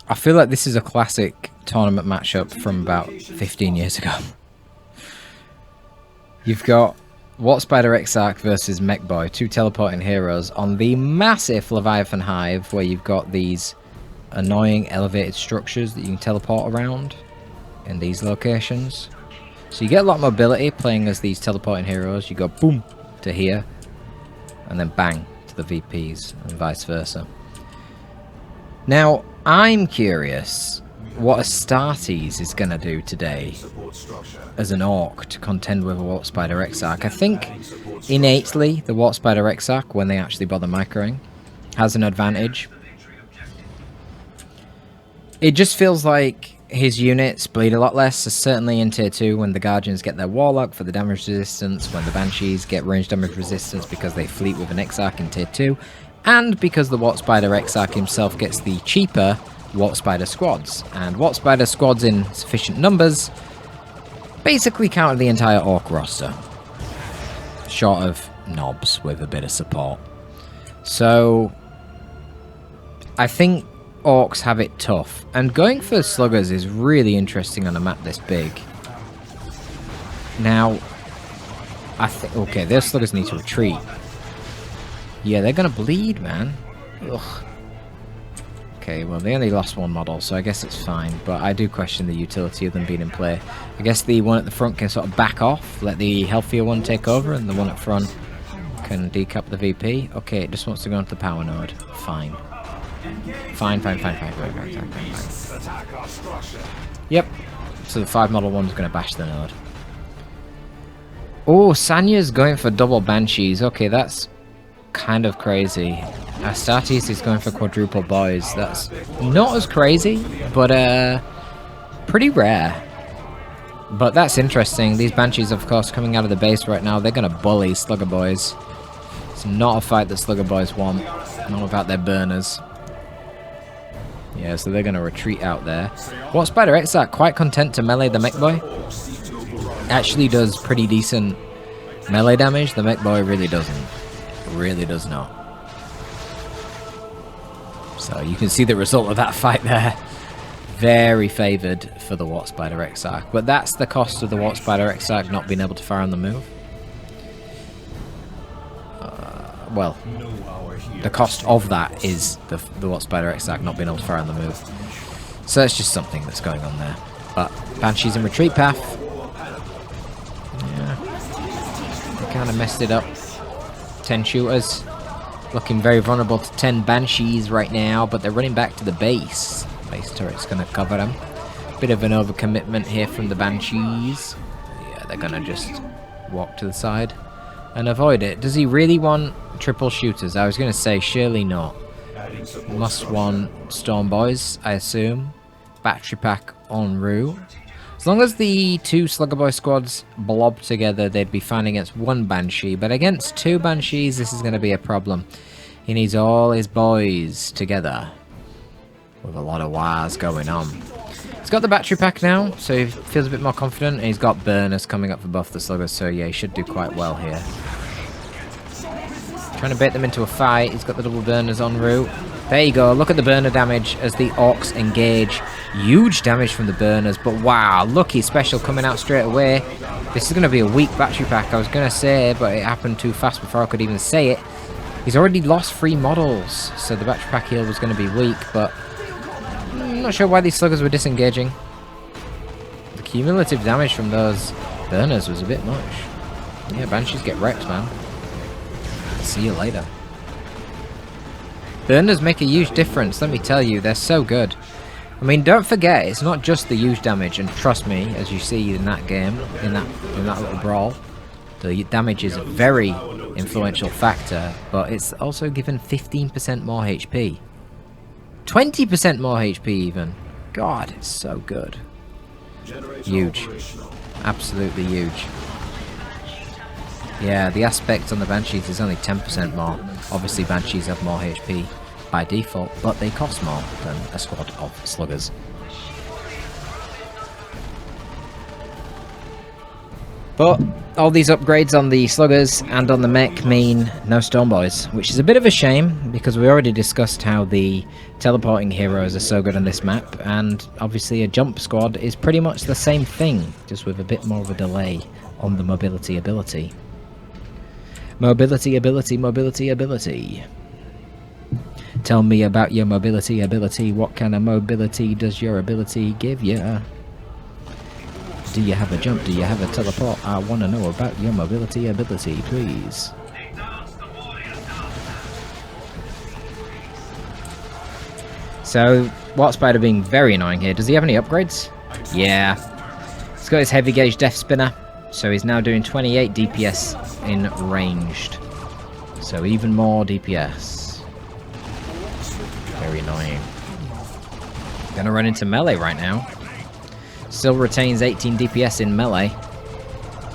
I feel like this is a classic tournament matchup from about 15 years ago. You've got What Spider Exarch versus Mechboy, two teleporting heroes on the massive Leviathan Hive, where you've got these annoying elevated structures that you can teleport around in these locations. So you get a lot of mobility playing as these teleporting heroes. You go boom to here, and then bang to the VPs, and vice versa. Now, I'm curious what Astartes is going to do today as an orc to contend with a Warp Spider Exarch. I think innately the Warp Spider Exarch, when they actually bother microing, has an advantage. It just feels like his units bleed a lot less, so certainly in tier 2 when the Guardians get their Warlock for the damage resistance, when the Banshees get range damage resistance because they fleet with an Exarch in tier 2, and because the Warp Spider Exarch himself gets the cheaper Warp Spider squads. And Warp Spider squads in sufficient numbers basically counter the entire orc roster, short of knobs with a bit of support. So I think orcs have it tough, and going for sluggers is really interesting on a map this big. Now, I think, okay, their sluggers need to retreat. Yeah, they're gonna bleed, man. Ugh. Okay, well, they only lost one model, so I guess it's fine, but I do question the utility of them being in play. I guess the one at the front can sort of back off, let the healthier one take over, and the one up front can decap the VP. Okay, it just wants to go into the power node. Fine. Fine. Yep. So the 5 model one's going to bash the node. Oh, Sanya's going for double Banshees. Okay, that's kind of crazy. Astartes is going for quadruple boys. That's not as crazy, but pretty rare. But that's interesting. These Banshees, of course, coming out of the base right now, they're going to bully Slugger Boys. It's not a fight that Slugger Boys want. Not without their burners. Yeah, so they're going to retreat out there. What Spider Exarch quite content to melee the Mechboy. Actually does pretty decent melee damage. The Mechboy really doesn't. Really does not. So you can see the result of that fight there. Very favoured for the Warp Spider Exarch. But that's the cost of the Warp Spider Exarch not being able to fire on the move. Well, the cost of that is the Warp Spider Exarch not being able to fire on the move. So it's just something that's going on there. But Banshee's in retreat path. Yeah. They kind of messed it up. 10 shooters. Looking very vulnerable to 10 Banshees right now, but they're running back to the base. Base turret's going to cover them. Bit of an overcommitment here from the Banshees. Yeah, they're going to just walk to the side and avoid it. Does he really want triple shooters? I was going to say, surely not. Must want Storm Boys, I assume. Battery pack en route. As long as the 2 Slugger Boy squads blob together, they'd be fine against 1 Banshee. But against 2 Banshees, this is going to be a problem. He needs all his boys together. With a lot of wires going on. He's got the battery pack now, so he feels a bit more confident. And he's got burners coming up for both the sluggers, so yeah, he should do quite well here. Trying to bait them into a fight. He's got the double burners en route. There you go. Look at the burner damage as the orcs engage. Huge damage from the burners, but wow, lucky special coming out straight away. This is going to be a weak battery pack, I was going to say, but it happened too fast before I could even say it. He's already lost 3 models, so the battery pack heal was going to be weak, but I'm not sure why these sluggers were disengaging. The cumulative damage from those burners was a bit much. Yeah, Banshees get wrecked, man. See you later. Burners make a huge difference, let me tell you, they're so good. I mean, don't forget, it's not just the huge damage, and trust me, as you see in that game, in that little brawl, the damage is a very influential factor, but it's also given 15% more HP. 20% more HP even. God, it's so good. Huge. Absolutely huge. Yeah, the aspect on the Banshees is only 10% more. Obviously, Banshees have more HP by default, but they cost more than a squad of sluggers. But all these upgrades on the sluggers and on the mech mean no Stormboys, which is a bit of a shame because we already discussed how the teleporting heroes are so good on this map, and obviously a jump squad is pretty much the same thing, just with a bit more of a delay on the mobility ability. Mobility ability, mobility ability. Tell me about your mobility ability. What kind of mobility does your ability give you? Do you have a jump? Do you have a teleport? I want to know about your mobility ability, please. So, Watt Spider being very annoying here. Does he have any upgrades? Yeah. He's got his heavy gauge Death Spinner, so he's now doing 28 DPS in ranged. So even more DPS. Very annoying. Gonna run into melee right now. Still retains 18 DPS in melee,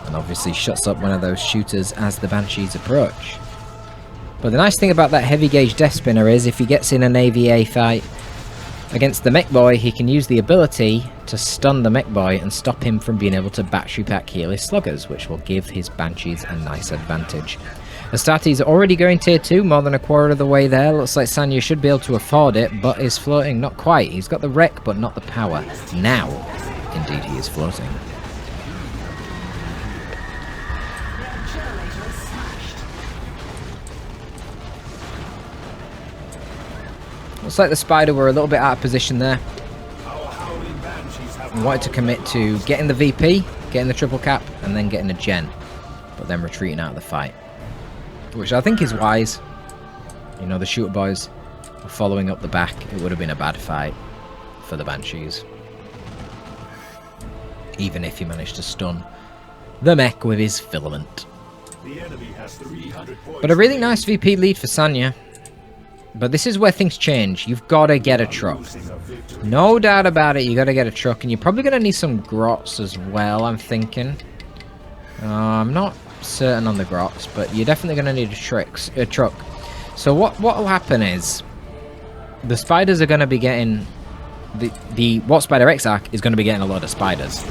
and obviously shuts up one of those shooters as the Banshees approach. But the nice thing about that heavy gauge Death Spinner is if he gets in an AVA fight against the mech boy, he can use the ability to stun the mech boy and stop him from being able to battery pack heal his sluggers, which will give his Banshees a nice advantage. Astartes already going tier 2, more than a quarter of the way there. Looks like Sanya should be able to afford it, but is floating not quite. He's got the wreck, but not the power. Now, indeed, he is floating. Looks like the Spider were a little bit out of position there. Wanted to commit to getting the VP, getting the triple cap, and then getting a gen, but then retreating out of the fight, which I think is wise. You know, the shooter boys were following up the back. It would have been a bad fight for the Banshees, even if he managed to stun the mech with his filament. But a really nice VP lead for Sanya. But this is where things change. You've got to get a truck. No doubt about it, you got to get a truck. And you're probably going to need some grots as well, I'm thinking. I'm not certain on the grots, but you're definitely going to need a truck. So what will happen is the spiders are going to be getting... The Watt Spider X-Arc is going to be getting a lot of spiders.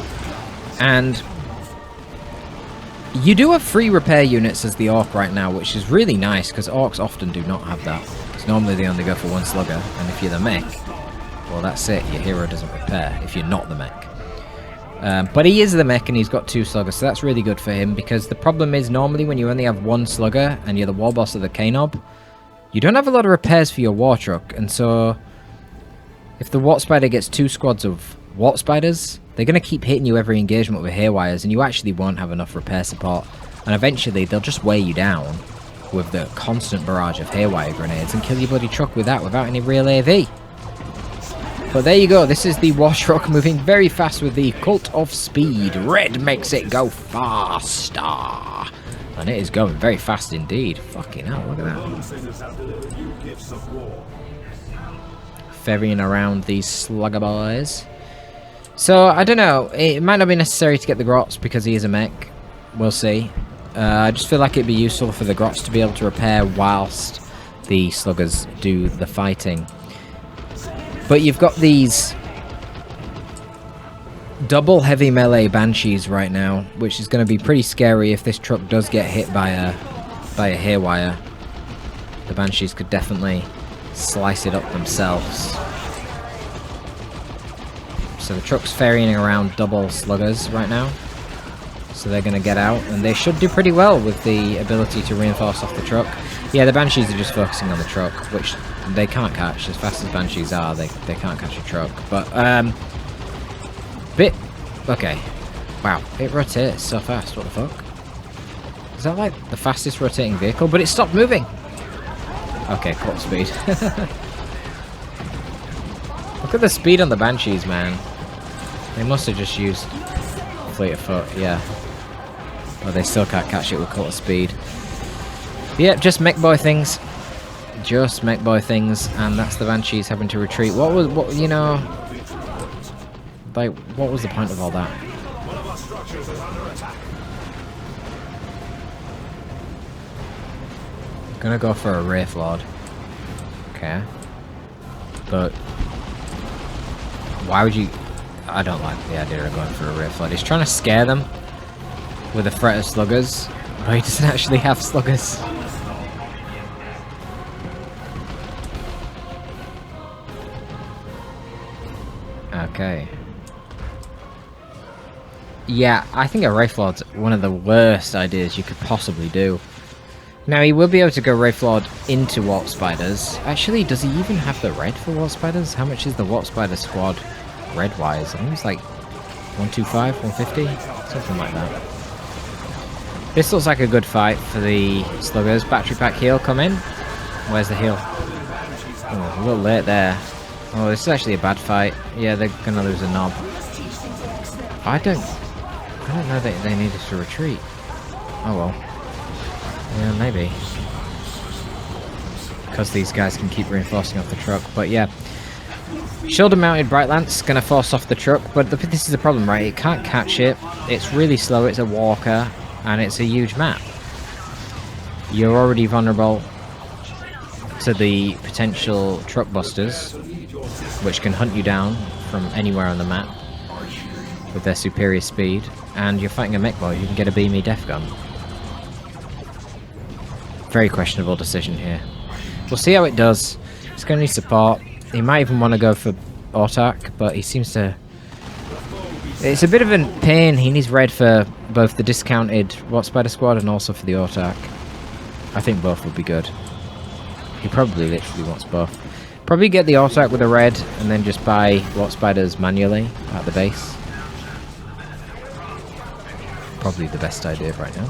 And you do have free repair units as the Orc right now, which is really nice, because Orcs often do not have that. Normally they only go for one slugger, and if you're the mech, well that's it, your hero doesn't repair if you're not the mech. But he is the mech and he's got 2 sluggers, so that's really good for him, because the problem is normally when you only have 1 slugger and you're the war boss of the K-Nob, you don't have a lot of repairs for your war truck, and so if the Watt Spider gets 2 squads of Watt Spiders, they're going to keep hitting you every engagement with hairwires, and you actually won't have enough repair support, and eventually they'll just weigh you down with the constant barrage of haywire grenades and kill your bloody truck with that without any real AV. But there you go, this is the war truck moving very fast with the Cult of Speed. Red makes it go faster. And it is going very fast indeed. Fucking hell, look at that. Ferrying around these slugger boys. So, I don't know, it might not be necessary to get the grots because he is a mech. We'll see. I just feel like it'd be useful for the grots to be able to repair whilst the sluggers do the fighting. But you've got these double heavy melee Banshees right now, which is going to be pretty scary if this truck does get hit by a hairwire. The Banshees could definitely slice it up themselves. So the truck's ferrying around double sluggers right now. So they're going to get out, and they should do pretty well with the ability to reinforce off the truck. Yeah, the Banshees are just focusing on the truck, which they can't catch. As fast as Banshees are, they can't catch a truck. But, okay. Wow, it rotates so fast, what the fuck? Is that like the fastest rotating vehicle? But it stopped moving! Okay, clock speed. Look at the speed on the Banshees, man. They must have just used fleet of foot, yeah. But they still can't catch it with quarter speed. Yep, just mech boy things. Just mech boy things, and that's the Banshees having to retreat. What, you know... Like, what was the point of all that? Gonna go for a Wraith Lord. Okay. But... why would you... I don't like the idea of going for a Wraith Lord. He's trying to scare them. with a threat of sluggers. But he doesn't actually have sluggers. Okay. Yeah, I think a Wraith Lord's one of the worst ideas you could possibly do. Now, he will be able to go Wraith Lord into Warp Spiders. Actually, does he even have the red for Warp Spiders? How much is the Warp Spider squad red-wise? I think it's like 125, 150? Something like that. This looks like a good fight for the Sluggers. Battery pack heal, come in. Where's the heal? Oh, a little late there. Oh, this is actually a bad fight. Yeah, they're gonna lose a knob. I don't know that they needed to retreat. Oh well. Yeah, maybe. Because these guys can keep reinforcing off the truck. But yeah. Shoulder-mounted Bright Lance gonna force off the truck. But this is the problem, right? It can't catch it. It's really slow. It's a walker. And it's a huge map. You're already vulnerable to the potential truck busters, which can hunt you down from anywhere on the map with their superior speed. And you're fighting a mech boy who can get a beamy death gun. Very questionable decision here. We'll see how it does. He's going to need support. He might even want to go for Autark, but he seems to... It's a bit of a pain. He needs red for both the discounted Warp Spider squad and also for the Autark. I think both would be good. He probably literally wants both. Probably get the Autark with a red and then just buy Warp Spiders manually at the base. Probably the best idea right now.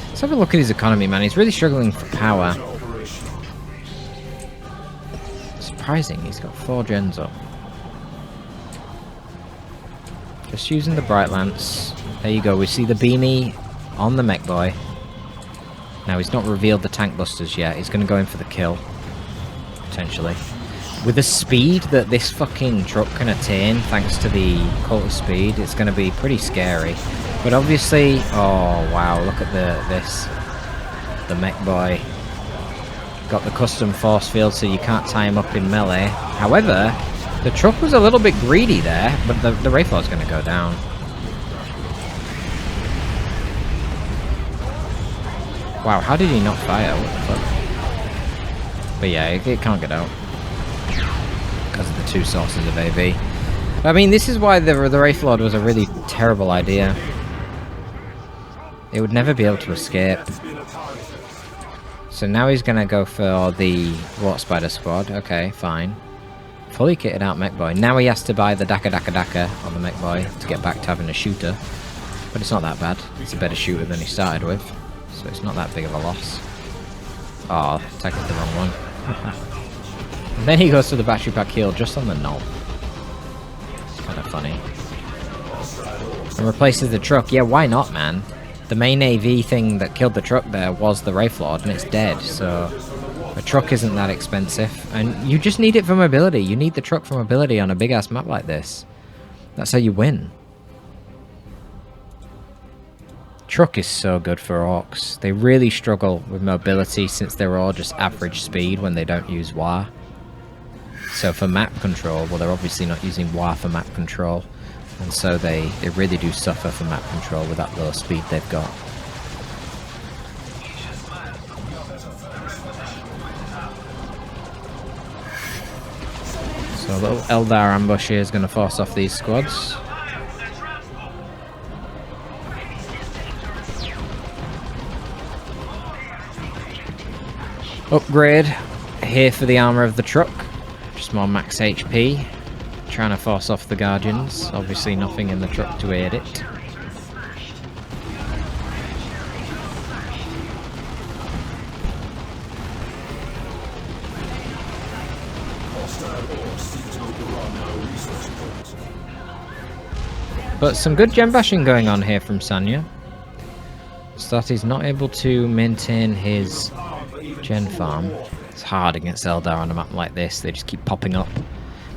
Let's have a look at his economy, man. He's really struggling for power. Surprising, he's got 4 gens up. Just using the Bright Lance. There you go, we see the beamy on the mech boy. Now he's not revealed the tank busters yet. He's going to go in for the kill. Potentially. With the speed that this fucking truck can attain, thanks to the cult of speed, it's going to be pretty scary. But obviously... Oh, wow, look at this. The mech boy. Got the custom force field so you can't tie him up in melee. However, the truck was a little bit greedy there, but the Wraith Lord's going to go down. Wow, how did he not fire? What the fuck? But yeah, it can't get out. Because of the 2 sources of AV. I mean, this is why the Wraith Lord was a really terrible idea. It would never be able to escape. So now he's going to go for the Warp Spider squad. Okay, fine. Fully kitted out mech boy. Now he has to buy the Daka on the mech boy to get back to having a shooter. But it's not that bad. It's a better shooter than he started with. So it's not that big of a loss. Oh, attacked the wrong one. And then he goes to the battery pack heal just on the knob. It's kind of funny. And replaces the truck. Yeah, why not, man? The main AV thing that killed the truck there was the Wraith Lord, and it's dead, so... A truck isn't that expensive. And you just need it for mobility. You need the truck for mobility on a big-ass map like this. That's how you win. Truck is so good for orcs. They really struggle with mobility since they're all just average speed when they don't use WA. So for map control, well, they're obviously not using WA for map control. And so they really do suffer for map control with that low speed they've got. So a little Eldar ambush here is going to force off these squads. Upgrade here for the armor of the truck. Just more max HP. Trying to force off the Guardians. Obviously nothing in the truck to aid it. But some good gem bashing going on here from Sanya. Astartes not able to maintain his gen farm. It's hard against Eldar on a map like this. They just keep popping up.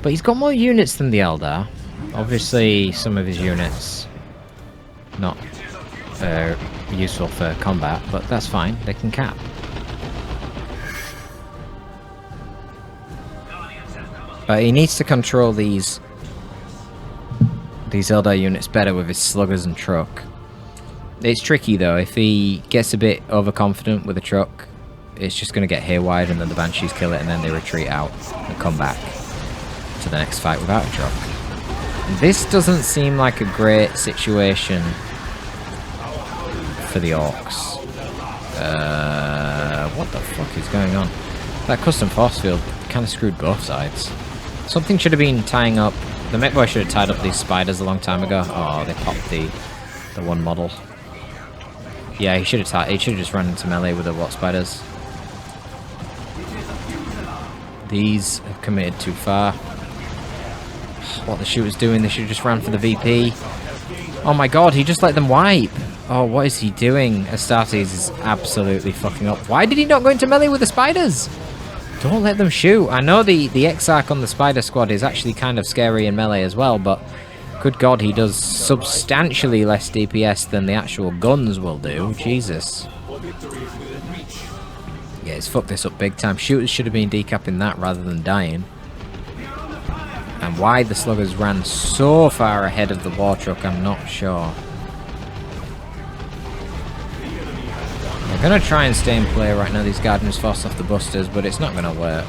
But he's got more units than the Eldar. Obviously, some of his units not useful for combat, but that's fine. They can cap. But he needs to control these Eldar units better with his sluggers and truck. It's tricky though. If he gets a bit overconfident with the truck, it's just going to get haywired, and then the Banshees kill it, and then they retreat out and come back to the next fight without a truck. This doesn't seem like a great situation for the Orcs. What the fuck is going on? That custom force field kind of screwed both sides. Something should have been tying up... The mech boy should have tied up these spiders a long time ago. Oh, they popped the one model. Yeah, he should have just run into melee with the what spiders. These have committed too far. What the shooter's doing, they should have just ran for the VP. Oh my god, he just let them wipe. Oh, what is he doing? Astartes is absolutely fucking up. Why did he not go into melee with the spiders? Don't let them shoot. I know the Exarch on the spider squad is actually kind of scary in melee as well, but good god, he does substantially less DPS than the actual guns will do. Jesus. Yeah, he's fucked this up big time. Shooters should have been decapping that rather than dying. And why the sluggers ran so far ahead of the war truck, I'm not sure. They're going to try and stay in play right now, these Gardeners force off the busters, but it's not going to work.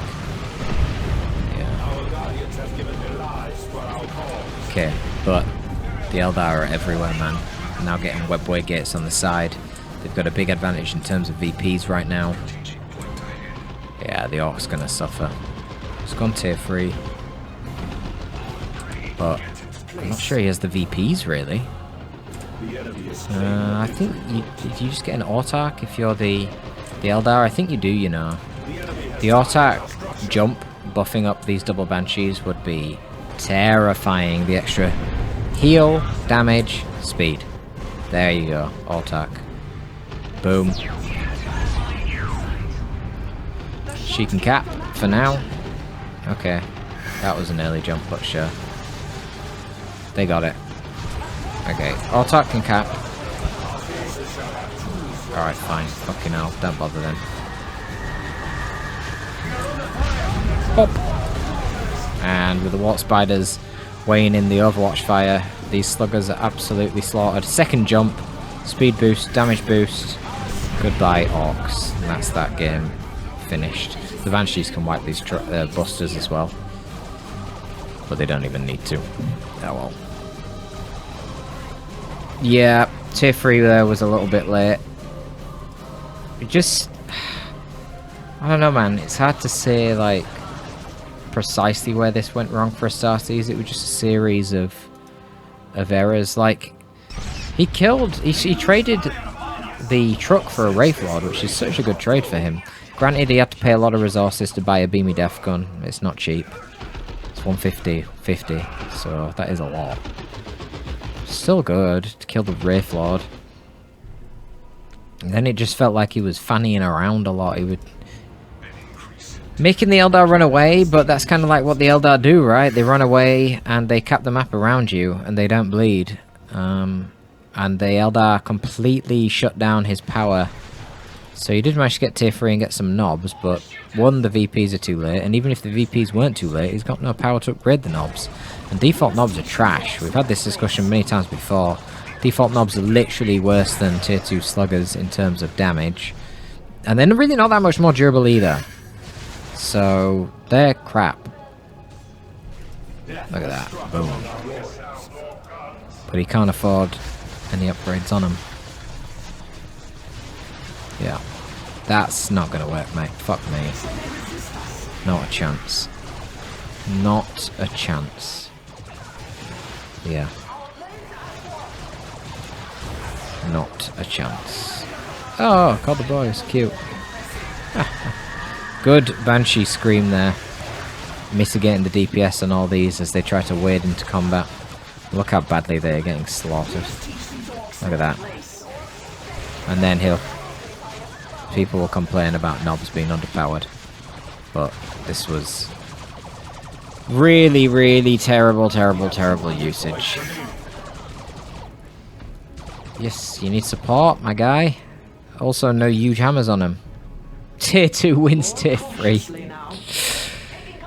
Yeah. Okay, but the Eldar are everywhere, man. Now getting webway gates on the side. They've got a big advantage in terms of VPs right now. Yeah, the Orc's going to suffer. It's gone tier 3. But I'm not sure he has the VPs, really. I think you just get an autarch if you're the Eldar. I think you do, you know. The autarch jump buffing up these double banshees would be terrifying. The extra heal, damage, speed. There you go, autarch. Boom. She can cap for now. Okay, that was an early jump, but sure. They got it. Okay, autarch can cap. Alright, fine. Fucking hell, don't bother then. Pop! And with the Wart Spiders weighing in the Overwatch fire, these sluggers are absolutely slaughtered. Second jump, speed boost, damage boost. Goodbye, Orcs. And that's that game finished. The Banshees can wipe these busters as well. But they don't even need to. Oh well. Yeah, tier 3 there was a little bit late. It just... I don't know, man. It's hard to say, like, precisely where this went wrong for Astartes. It was just a series of errors. Like, he traded the truck for a Wraith Lord, which is such a good trade for him. Granted, he had to pay a lot of resources to buy a beamy death gun. It's not cheap. It's 150, so that is a lot. Still good to kill the Wraith Lord. And then it just felt like he was fannying around a lot. He would... Making the Eldar run away, but that's kind of like what the Eldar do, right? They run away and they cap the map around you and they don't bleed. And the Eldar completely shut down his power. So he did manage to get tier 3 and get some knobs, but one, the VPs are too late, and even if the VPs weren't too late, he's got no power to upgrade the knobs. And default knobs are trash. We've had this discussion many times before. Default knobs are literally worse than tier 2 sluggers in terms of damage. And they're really not that much more durable either. So, they're crap. Look at that. Boom. But he can't afford any upgrades on them. Yeah. That's not gonna work, mate. Fuck me. Not a chance. Not a chance. Yeah. Not a chance. Oh, call the boys. Cute. Good Banshee scream there. Mitigating the DPS on all these as they try to wade into combat. Look how badly they're getting slaughtered. Look at that. And then people will complain about knobs being underpowered. But this was really, really terrible usage. Yes, you need support, my guy. Also, no huge hammers on him. Tier 2 wins tier 3.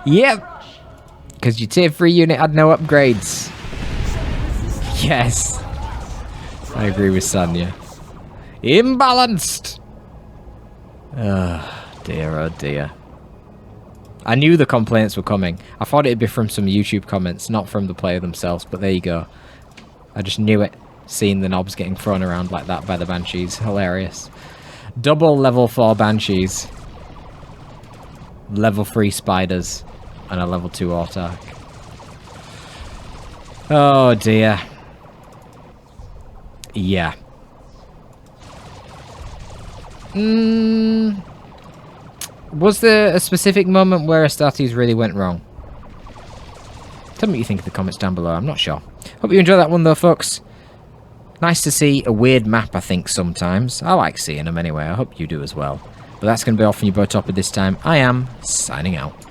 Yep. Because your tier 3 unit had no upgrades. Yes. I agree with Sanya. Imbalanced! Oh dear. I knew the complaints were coming. I thought it'd be from some YouTube comments, not from the player themselves, but there you go. I just knew it, seeing the knobs getting thrown around like that by the Banshees. Hilarious. Double level 4 Banshees. Level 3 Spiders. And a level 2 Autarch. Oh dear. Yeah. Was there a specific moment where Astartes really went wrong? Tell me what you think in the comments down below. I'm not sure. Hope you enjoy that one though, folks. Nice to see a weird map, I think, sometimes. I like seeing them anyway. I hope you do as well. But that's going to be all from your boy Torpid this time. I am signing out.